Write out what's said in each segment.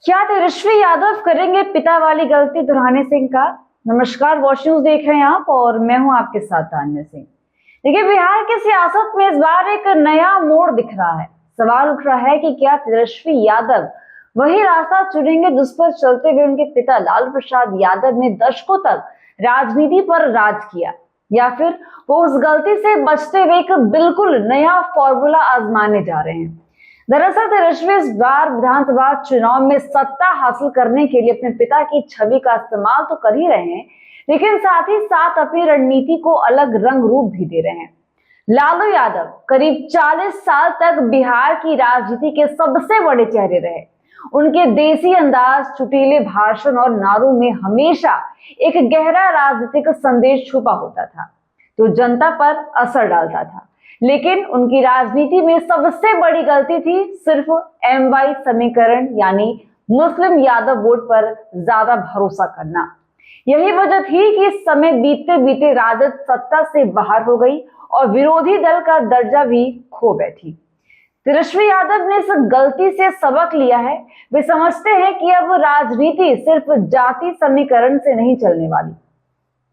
क्या तेजस्वी यादव करेंगे पिता वाली गलती दोहराने से इनकार? नमस्कार, वॉच न्यूज देख रहे हैं आप और मैं हूं आपके साथ तान्या सिंह। देखिए, बिहार की सियासत में इस बार एक नया मोड़ दिख रहा है। सवाल उठ रहा है कि क्या तेजस्वी यादव वही रास्ता चुनेंगे जिस पर चलते हुए उनके पिता लालू प्रसाद यादव ने दशकों तक राजनीति पर राज किया, या फिर वो उस गलती से बचते हुए एक बिल्कुल नया फॉर्मूला आजमाने जा रहे हैं। दरअसल तेजस्वी इस बार विधानसभा चुनाव में सत्ता हासिल करने के लिए अपने पिता की छवि का इस्तेमाल तो कर ही रहे हैं, लेकिन साथ ही साथ अपनी रणनीति को अलग रंग रूप भी दे रहे हैं। लालू यादव करीब 40 साल तक बिहार की राजनीति के सबसे बड़े चेहरे रहे। उनके देसी अंदाज, चुटीले भाषण और नारों में हमेशा एक गहरा राजनीतिक संदेश छुपा होता था, जो जनता पर असर डालता था। लेकिन उनकी राजनीति में सबसे बड़ी गलती थी सिर्फ MY समीकरण, यानी मुस्लिम यादव वोट पर ज्यादा भरोसा करना। यही वजह थी कि समय बीतते बीते राजद सत्ता से बाहर हो गई और विरोधी दल का दर्जा भी खो बैठी। तेजस्वी यादव ने इस गलती से सबक लिया है। वे समझते हैं कि अब राजनीति सिर्फ जाति समीकरण से नहीं चलने वाली।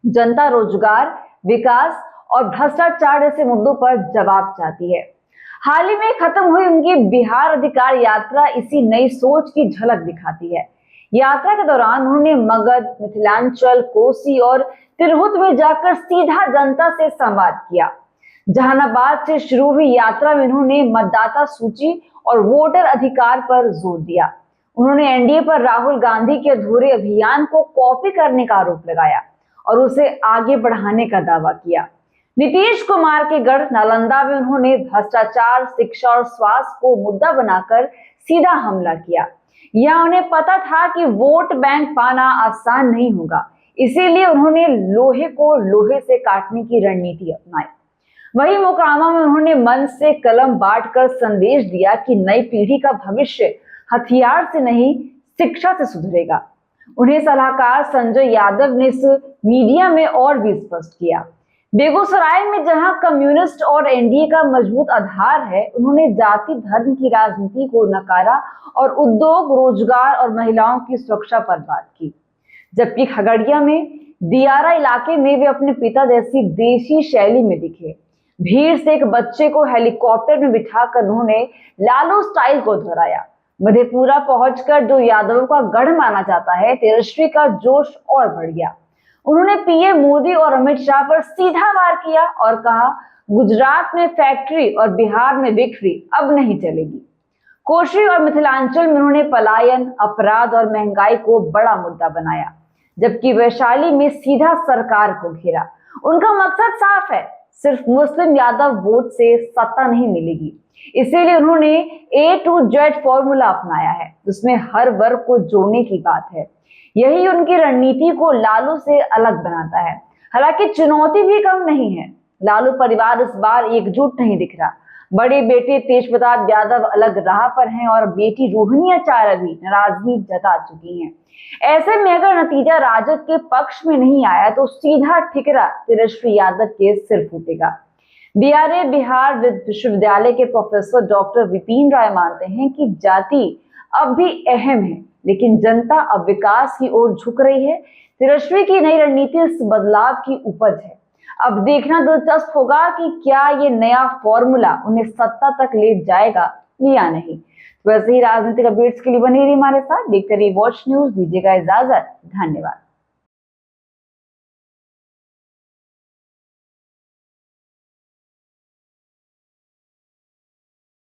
जनता रोजगार, विकास और भ्रष्टाचार जैसे मुद्दों पर जवाब चाहती है। हाल ही में खत्म हुई उनकी बिहार अधिकार यात्रा इसी नई सोच की झलक दिखाती है। यात्रा के दौरान उन्होंने मगध, मिथिलांचल, कोसी और तिरहुत में जाकर सीधा जनता से संवाद किया। जहानाबाद से शुरू हुई यात्रा में उन्होंने मतदाता सूची और वोटर अधिकार पर जोर दिया। उन्होंने NDA पर राहुल गांधी के अधूरे अभियान को कॉपी करने का आरोप लगाया और उसे आगे बढ़ाने का दावा किया। नीतीश कुमार के गढ़ नालंदा में उन्होंने भ्रष्टाचार, शिक्षा और स्वास्थ्य को मुद्दा बनाकर सीधा हमला किया। यह उन्हें पता था कि वोट बैंक पाना आसान नहीं होगा, इसीलिए उन्होंने लोहे को लोहे से काटने की रणनीति अपनाई। वहीं मोकामा में उन्होंने मन से कलम बांटकर संदेश दिया कि नई पीढ़ी का भविष्य हथियार से नहीं, शिक्षा से सुधरेगा। उन्हें सलाहकार संजय यादव ने इस मीडिया में और भी स्पष्ट किया। बेगूसराय में जहां कम्युनिस्ट और NDA का मजबूत आधार है, उन्होंने जाति धर्म की राजनीति को नकारा और उद्योग, रोजगार और महिलाओं की सुरक्षा पर बात की। जबकि खगड़िया में दियारा इलाके में वे अपने पिता जैसी देशी शैली में दिखे। भीड़ से एक बच्चे को हेलीकॉप्टर में बिठाकर उन्होंने लालू स्टाइल को दोहराया। मधेपुरा पहुंचकर जो यादवों का गढ़ माना जाता है, तेजस्वी का जोश और बढ़ गया। उन्होंने PM मोदी और अमित शाह पर सीधा वार किया और कहा, गुजरात में फैक्ट्री और बिहार में बिक्री अब नहीं चलेगी। कोशी और मिथिलांचल में उन्होंने पलायन, अपराध और महंगाई को बड़ा मुद्दा बनाया, जबकि वैशाली में सीधा सरकार को घेरा। उनका मकसद साफ है, सिर्फ मुस्लिम यादव वोट से सत्ता नहीं मिलेगी। इसीलिए उन्होंने A to Z फॉर्मूला अपनाया है, जिसमें हर वर्ग को जोड़ने की बात है। यही उनकी रणनीति को लालू से अलग बनाता है। हालांकि चुनौती भी कम नहीं है। लालू परिवार इस बार एकजुट नहीं दिख रहा। बड़े बेटे तेज प्रताप यादव अलग राह पर हैं और बेटी रोहिणी आचार्य भी नाराजगी जता चुकी हैं। ऐसे में अगर नतीजा राजद के पक्ष में नहीं आया तो सीधा ठिकरा तेजस्वी यादव के सिर फूटेगा। BRA बिहार विश्वविद्यालय के प्रोफेसर डॉक्टर विपिन राय मानते हैं कि जाति अब भी अहम है, लेकिन जनता अब विकास की ओर झुक रही है। तेजस्वी की नई रणनीति इस बदलाव की उपज है। अब देखना दिलचस्प होगा कि क्या ये नया फॉर्मूला उन्हें सत्ता तक ले जाएगा या नहीं। तो वैसे ही राजनीतिक अपडेट्स के लिए बने रहिए हमारे साथ, देखते रहिए वॉच न्यूज। दीजिएगा इजाजत, धन्यवाद।